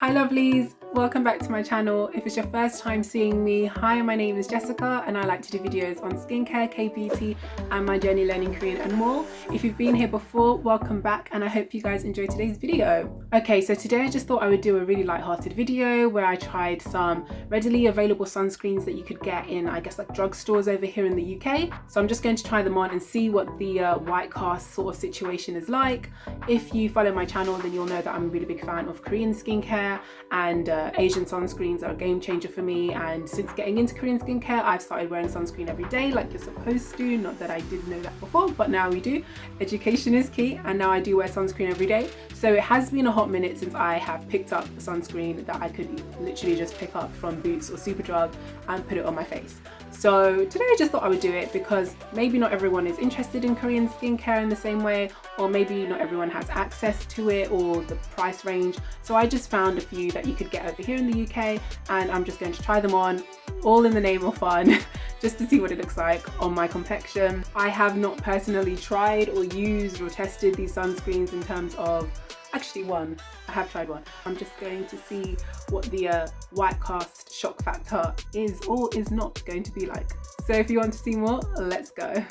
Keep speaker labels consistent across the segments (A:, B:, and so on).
A: Hi lovelies, welcome back to my channel. If it's your first time seeing me, hi, my name is Jessica and I like to do videos on skincare, K-beauty and my journey learning Korean and more. If you've been here before, welcome back and I hope you guys enjoyed today's video. Okay, so today I just thought I would do a really light-hearted video where I tried some readily available sunscreens that you could get in, I guess, like drugstores over here in the UK. So I'm just going to try them on and see what the WHITECAST sort of situation is like. If you follow my channel, then you'll know that I'm a really big fan of Korean skincare, and Asian sunscreens are a game changer for me. And since getting into Korean skincare, I've started wearing sunscreen every day like you're supposed to. Not that I didn't know that before, but now we do. Education is key, and now I do wear sunscreen every day. So it has been a hot minute since I have picked up a sunscreen that I could literally just pick up from Boots or Superdrug and put it on my face. So today I just thought I would do it because maybe not everyone is interested in Korean skincare in the same way, or maybe not everyone has access to it or the price range. So I just found a few that you could get over here in the UK and I'm just going to try them on, all in the name of fun, just to see what it looks like on my complexion. I have not personally tried or used or tested these sunscreens in terms of, actually one, I have tried one. I'm just going to see what the WHITECAST shock factor is or is not going to be like. So if you want to see more, let's go.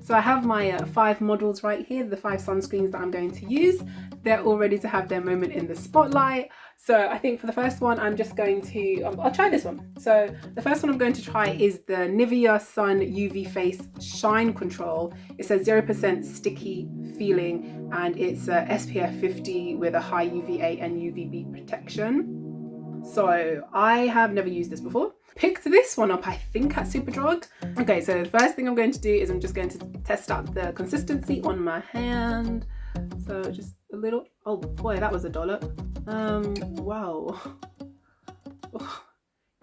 A: So I have my 5 models right here, the 5 sunscreens that I'm going to use. They're all ready to have their moment in the spotlight. So I think for the first one, I'm just going to, I'll try this one. So the first one I'm going to try is the Nivea Sun UV Face Shine Control. It says 0% sticky feeling and it's SPF 50 with a high UVA and UVB protection. So I have never used this before. Picked this one up, I think, at Superdrug. Okay, so the first thing I'm going to do is I'm just going to test out the consistency on my hand. So just a little, oh boy, that was a dollop. Wow.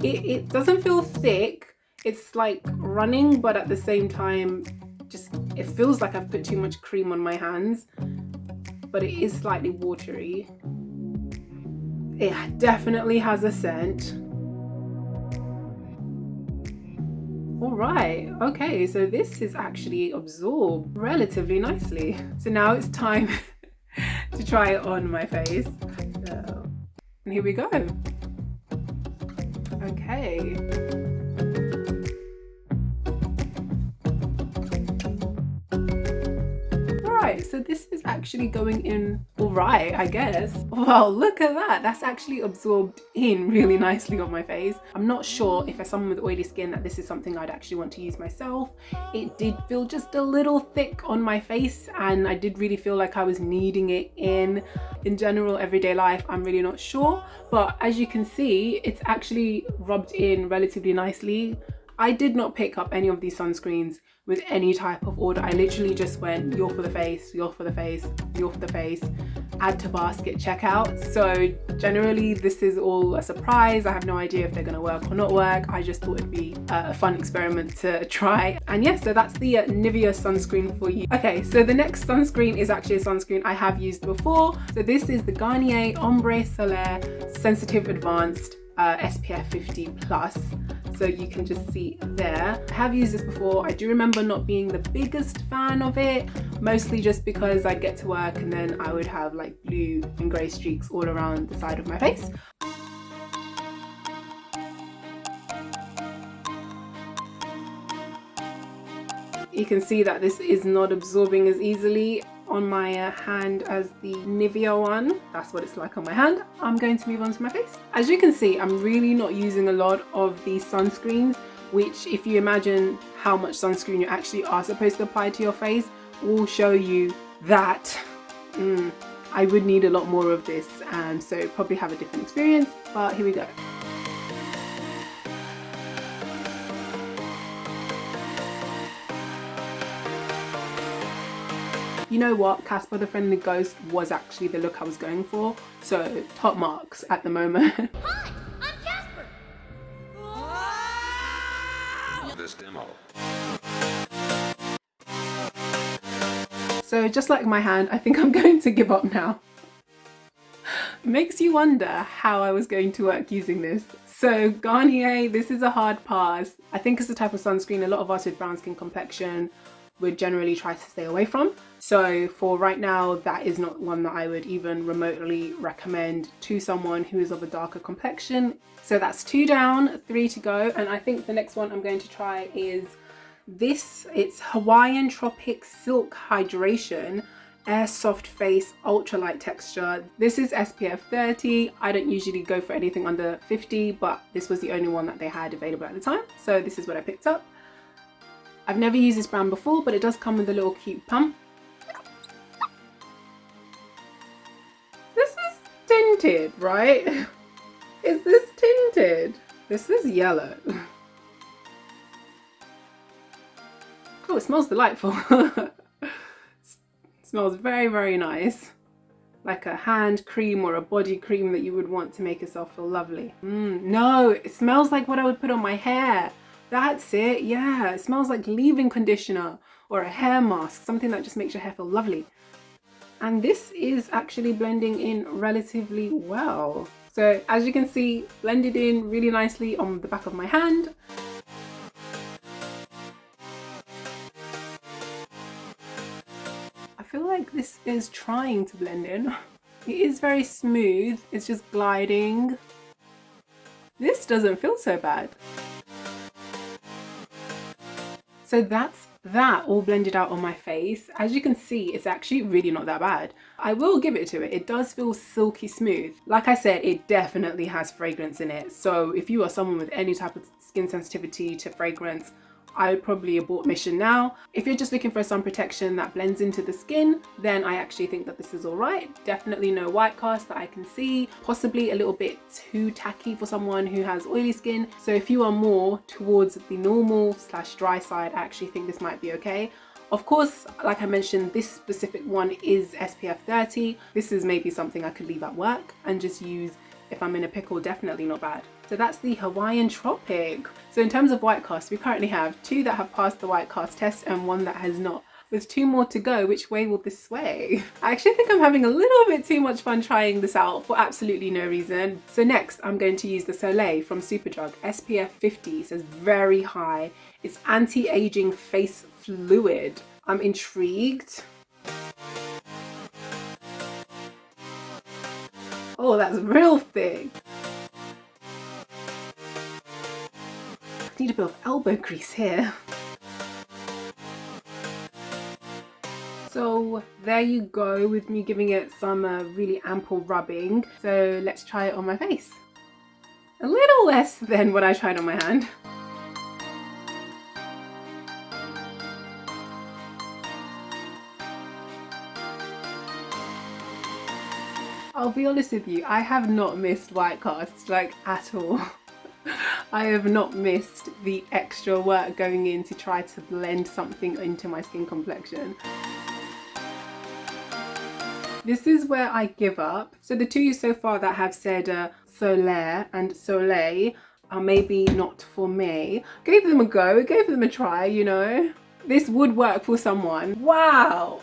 A: It doesn't feel thick. It's like running, but at the same time, just, it feels like I've put too much cream on my hands, but it is slightly watery. It definitely has a scent. All right, okay, so this is actually absorbed relatively nicely. So now it's time to try it on my face. And here we go. Okay. So this is actually going in all right, I guess. Wow, look at that. That's actually absorbed in really nicely on my face. I'm not sure if as someone with oily skin that this is something I'd actually want to use myself. It did feel just a little thick on my face and I did really feel like I was needing it in general everyday life. I'm really not sure, but as you can see, it's actually rubbed in relatively nicely. I did not pick up any of these sunscreens with any type of order. I literally just went, you're for the face, you're for the face, you're for the face, add to basket, checkout. So generally this is all a surprise. I have no idea if they're gonna work or not work. I just thought it'd be a fun experiment to try. And yeah, so that's the Nivea sunscreen for you. Okay, so the next sunscreen is actually a sunscreen I have used before. So this is the Garnier Ombre Soleil Sensitive Advanced SPF 50 plus. So you can just see there. I have used this before. I do remember not being the biggest fan of it, mostly just because I'd get to work and then I would have like blue and grey streaks all around the side of my face. You can see that this is not absorbing as easily on my hand as the Nivea one. That's what it's like on my hand. I'm going to move on to my face. As you can see, I'm really not using a lot of these sunscreens, which if you imagine how much sunscreen you actually are supposed to apply to your face, will show you that I would need a lot more of this, and so probably have a different experience, but here we go. You know what, Casper the Friendly Ghost was actually the look I was going for, so top marks at the moment.
B: Hi, I'm Casper.
C: This demo.
A: So just like my hand, I think I'm going to give up now. Makes you wonder how I was going to work using this. So Garnier, this is a hard pass. I think it's the type of sunscreen a lot of us with brown skin complexion would generally try to stay away from. So for right now, that is not one that I would even remotely recommend to someone who is of a darker complexion. So that's 2 down, 3 to go. And I think the next one I'm going to try is this. It's Hawaiian Tropic Silk Hydration Air Soft Face Ultralight Texture. This is SPF 30. I don't usually go for anything under 50, but this was the only one that they had available at the time. So this is what I picked up. I've never used this brand before, but it does come with a little cute pump. This is tinted, right? Is this tinted? This is yellow. Oh, it smells delightful. Smells very, very nice. Like a hand cream or a body cream that you would want to make yourself feel lovely. No, it smells like what I would put on my hair. That's it, yeah. It smells like leave-in conditioner or a hair mask, something that just makes your hair feel lovely. And this is actually blending in relatively well. So as you can see, blended in really nicely on the back of my hand. I feel like this is trying to blend in. It is very smooth, it's just gliding. This doesn't feel so bad. So that's that all blended out on my face. As you can see, it's actually really not that bad. I will give it to it. It does feel silky smooth. Like I said, it definitely has fragrance in it. So if you are someone with any type of skin sensitivity to fragrance, I would probably abort mission now. If you're just looking for sun protection that blends into the skin, then I actually think that this is all right. Definitely no white cast that I can see. Possibly a little bit too tacky for someone who has oily skin. So if you are more towards the normal / dry side, I actually think this might be okay. Of course, like I mentioned, this specific one is SPF 30. This is maybe something I could leave at work and just use if I'm in a pickle. Definitely not bad. So that's the Hawaiian Tropic. So in terms of white cast, we currently have 2 that have passed the white cast test and 1 that has not. With 2 more to go, which way will this sway? I actually think I'm having a little bit too much fun trying this out for absolutely no reason. So next, I'm going to use the Soleil from Superdrug, SPF 50, says very high. It's anti-aging face fluid. I'm intrigued. Oh, that's real thick. Need a bit of elbow grease here. So there you go with me giving it some really ample rubbing. So let's try it on my face. A little less than what I tried on my hand. I'll be honest with you, I have not missed white cast, like at all. I have not missed the extra work going in to try to blend something into my skin complexion. This is where I give up. So the 2 so far that have said Soleil and Soleil are maybe not for me. Gave them a go, gave them a try, you know. This would work for someone. Wow,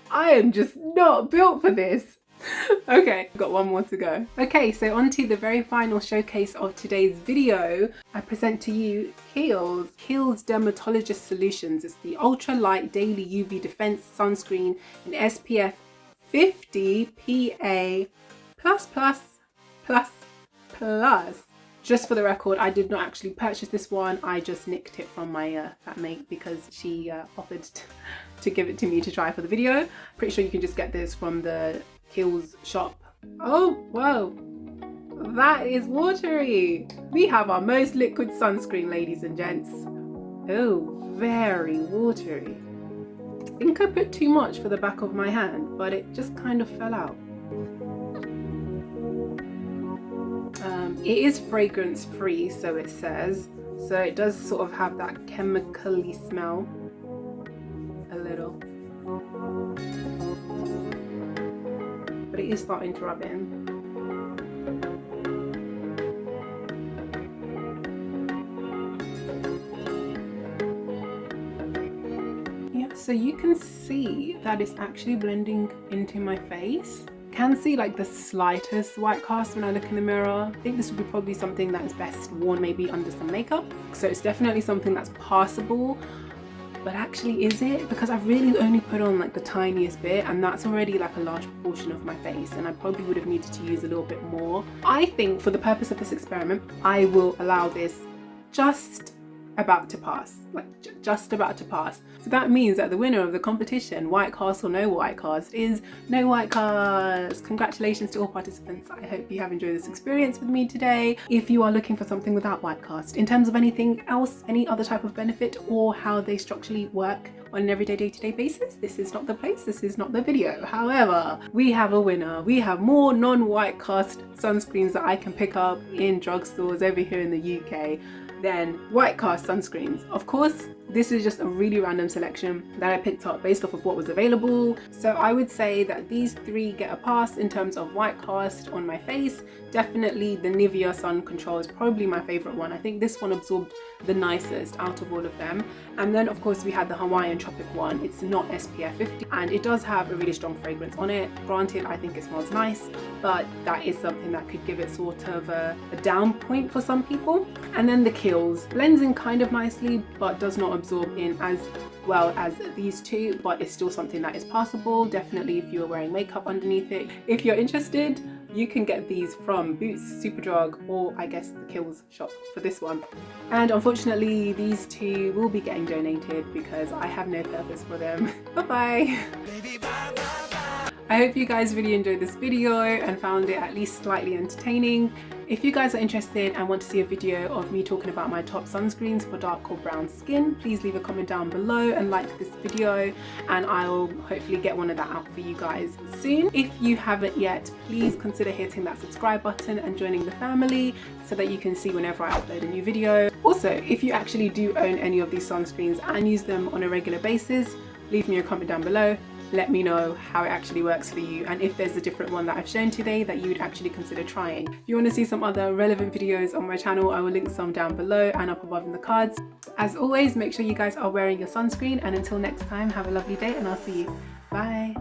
A: I am just not built for this. Okay, got 1 more to go. Okay, so on to the very final showcase of today's video. I present to you Kiehl's Dermatologist Solutions. It's the Ultra Light Daily UV Defense Sunscreen in SPF 50 PA+++++. Just for the record, I did not actually purchase this one. I just nicked it from my flatmate because she offered to give it to me to try for the video. Pretty sure you can just get this from the Kiehl's shop. Oh, whoa, that is watery. We have our most liquid sunscreen, ladies and gents. Oh, very watery. I think I put too much for the back of my hand, but it just kind of fell out. It is fragrance free, so it says. So it does sort of have that chemically smell. A little. But it is starting to rub in. Yeah, so you can see that it's actually blending into my face. Can see like the slightest white cast when I look in the mirror. I think this would be probably something that is best worn maybe under some makeup. So it's definitely something that's passable. but actually is it? Because I've really only put on like the tiniest bit, and that's already like a large proportion of my face, and I probably would have needed to use a little bit more. I think for the purpose of this experiment, I will allow this just about to pass, like just about to pass. So that means that the winner of the competition, white cast or no white cast, is no white cast. Congratulations to all participants. I hope you have enjoyed this experience with me today. If you are looking for something without white cast, in terms of anything else, any other type of benefit, or how they structurally work on an everyday day-to-day basis, this is not the place, this is not the video. However, we have a winner. We have more non-white cast sunscreens that I can pick up in drugstores over here in the UK than white cast sunscreens. Of course, this is just a really random selection that I picked up based off of what was available. So I would say that these three get a pass in terms of white cast on my face. Definitely the Nivea Sun Control is probably my favorite one. I think this one absorbed the nicest out of all of them. And then of course we had the Hawaiian Tropic one. It's not SPF 50 and it does have a really strong fragrance on it. Granted, I think it smells nice, but that is something that could give it sort of a down point for some people. And then the Kills blends in kind of nicely, but does not absorb in as well as these two, but it's still something that is passable. Definitely if you're wearing makeup underneath it. If you're interested, you can get these from Boots, Superdrug, or I guess the Kills shop for this one. And unfortunately, these two will be getting donated because I have no purpose for them. Bye-bye. I hope you guys really enjoyed this video and found it at least slightly entertaining. If you guys are interested and want to see a video of me talking about my top sunscreens for dark or brown skin, please leave a comment down below and like this video, and I'll hopefully get one of that out for you guys soon. If you haven't yet, please consider hitting that subscribe button and joining the family so that you can see whenever I upload a new video. Also, if you actually do own any of these sunscreens and use them on a regular basis, leave me a comment down below. Let me know how it actually works for you, and if there's a different one that I've shown today that you would actually consider trying. If you want to see some other relevant videos on my channel, I will link some down below and up above in the cards. As always, make sure you guys are wearing your sunscreen, and until next time, have a lovely day and I'll see you. Bye.